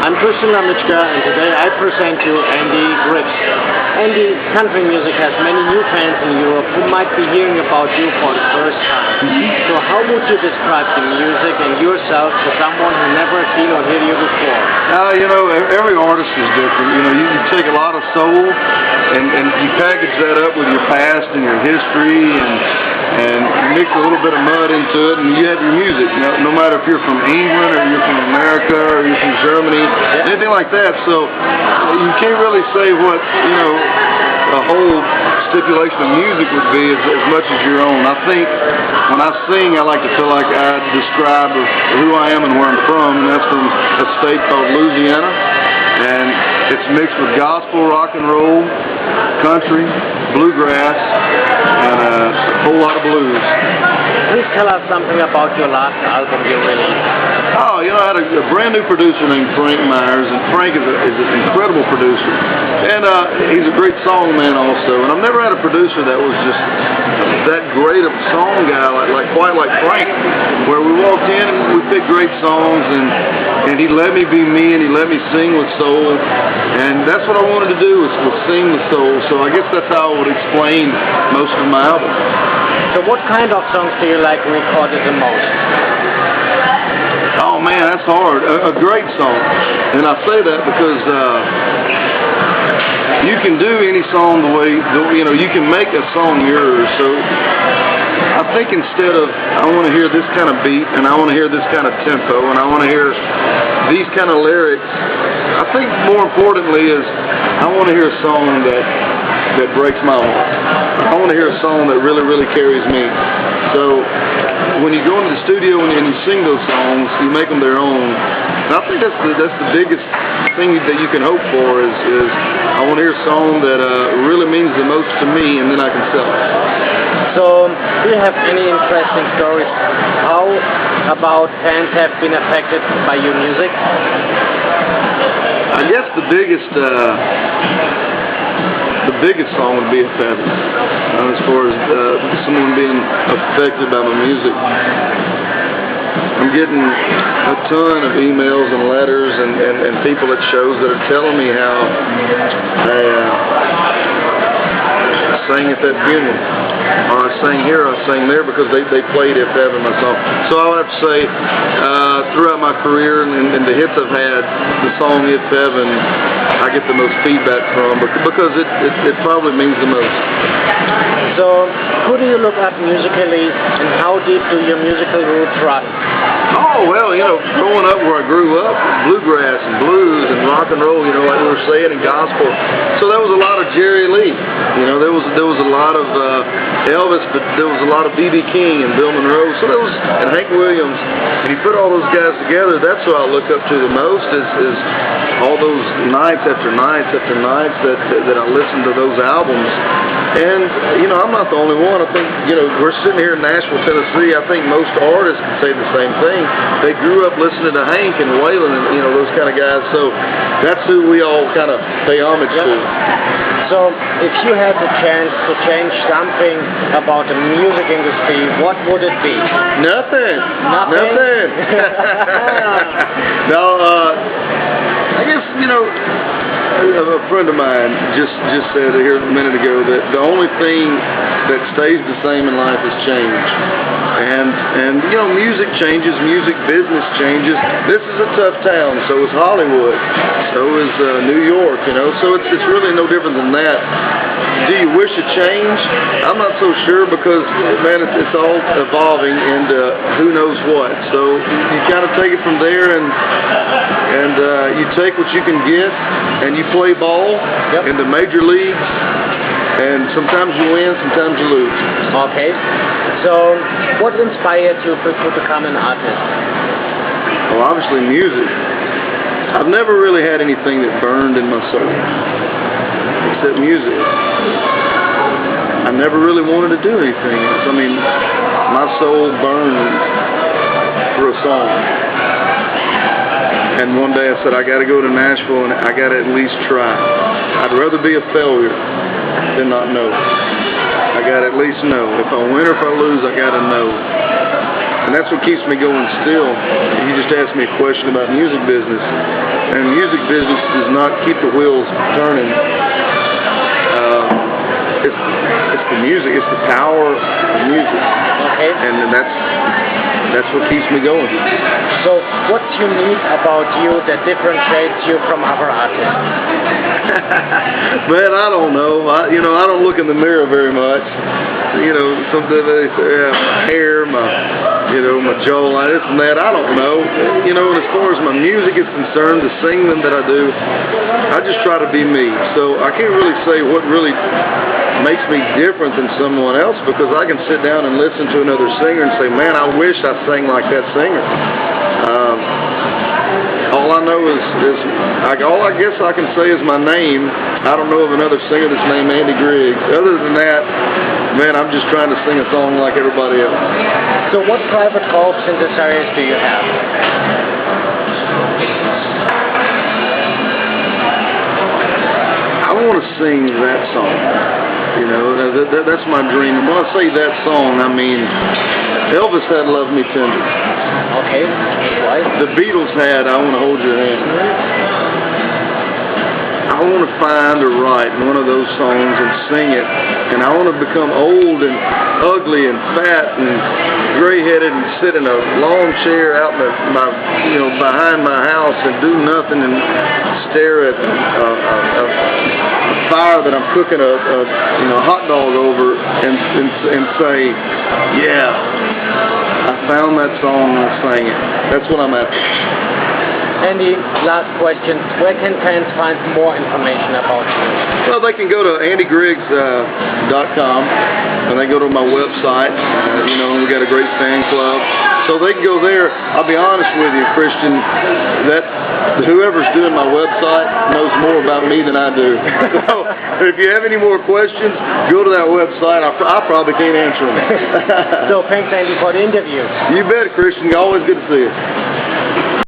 I'm Lamitschka, and today I present you Andy Griggs. Andy, country music has many new fans in Europe who might be hearing about you for the first time. So how would you describe the music and yourself to someone who never seen or heard you before? Every artist is different. You take a lot of soul and you package that up with your past and your history and mix a little bit of mud into it, and you have your music. No matter if you're from England or you're from America or you're from Germany, anything like that. So you can't really say what a whole stipulation of music would be as much as your own. I think when I sing, I like to feel like I describe who I am and where I'm from, and that's from a state called Louisiana, and it's mixed with gospel, rock and roll, country, bluegrass, and a whole lot of blues. Please tell us something about your last album you released. I had a brand new producer named Frank Myers, and Frank is an incredible producer, and he's a great song man also. And I've never had a producer that was just that great of a song guy, quite like Frank, where we walked in and we picked great songs, and he let me be me, and he let me sing with soul, and that's what I wanted to do was sing with soul. So I guess that's how I would explain most of my album. So what kind of songs do you like recorded the most? Oh man, that's hard. A great song, and I say that because you can do any song the way you can make a song yours. So I think instead of I want to hear this kind of beat and I want to hear this kind of tempo and I want to hear these kind of lyrics, I think more importantly is I want to hear a song that breaks my heart. I want to hear a song that really, really carries me. So when you go into the studio and you sing those songs, you make them their own. And I think that's the biggest thing that you can hope for is I want to hear a song that really means the most to me, and then I can sell it. So do you have any interesting stories how about fans have been affected by your music? I guess the biggest song would be If Heaven, as far as someone being affected by my music. I'm getting a ton of emails and letters and people at shows that are telling me how I sang at that funeral, or I sang here, or I sang there, because they played If Heaven, my song. So I would have to say, throughout my career and the hits I've had, the song If Heaven I get the most feedback from, because it probably means the most. So, who do you look up musically, and how deep do your musical roots run? Oh, well, growing up where I grew up, bluegrass and blues and rock and roll, like we were saying, and gospel. So there was a lot of Jerry Lee. There was a lot of Elvis, but there was a lot of B.B. King and Bill Monroe. So there was, and Hank Williams. And you put all those guys together, that's what I look up to the most is all those nights after nights after nights that I listen to those albums. And, I'm not the only one. I think, we're sitting here in Nashville, Tennessee. I think most artists can say the same thing. They grew up listening to Hank and Waylon and, those kind of guys. So that's who we all kind of pay homage to. So if you had the chance to change something about the music industry, what would it be? Nothing. Nothing? No, I guess, a friend of mine just said here a minute ago that the only thing that stays the same in life is change. And music changes, music business changes. This is a tough town, so is Hollywood, so is New York, so it's really no different than that. Do you wish a change? I'm not so sure, because, man, it's all evolving into who knows what. So you kind of take it from there, and you take what you can get, and you play ball in the major leagues, and sometimes you win, sometimes you lose. Okay. So what inspired you to become an artist? Well, obviously music. I've never really had anything that burned in my soul except music. I never really wanted to do anything else. I mean, my soul burned for a song. And one day I said, I got to go to Nashville and I got to at least try. I'd rather be a failure than not know. I got to at least know. If I win or if I lose, I got to know. And that's what keeps me going still. You just asked me a question about music business. And music business does not keep the wheels turning. It's the music. It's the power of music. Okay. And that's what keeps me going. So what's unique about you that differentiates you from other artists? Man, I don't know. I don't look in the mirror very much. Something they say, my hair, my jawline, this and that. I don't know. And as far as my music is concerned, the singing that I do, I just try to be me. So I can't really say what really makes me different than someone else, because I can sit down and listen to another singer and say, man, I wish I sang like that singer. All I know is all I guess I can say is my name. I don't know of another singer that's named Andy Griggs. Other than that, man, I'm just trying to sing a song like everybody else. So what private goals in this area do you have? I want to sing that song. That's my dream. When I say that song, I mean Elvis had Love Me Tender. Okay, why? The Beatles had I Want to Hold Your Hand. I want to find or write one of those songs and sing it, and I want to become old and ugly and fat and gray-headed and sit in a long chair out behind my house and do nothing and stare at a fire that I'm cooking a hot dog over and say, yeah, I found that song and I sang it. That's what I'm after. Andy, last question. Where can fans find more information about you? Well, they can go to andygriggs.com and they go to my website. We got a great fan club. So they can go there. I'll be honest with you, Christian, that whoever's doing my website knows more about me than I do. So if you have any more questions, go to that website. I probably can't answer them. So thanks, Andy, for the interview. You bet, Christian. Always good to see you.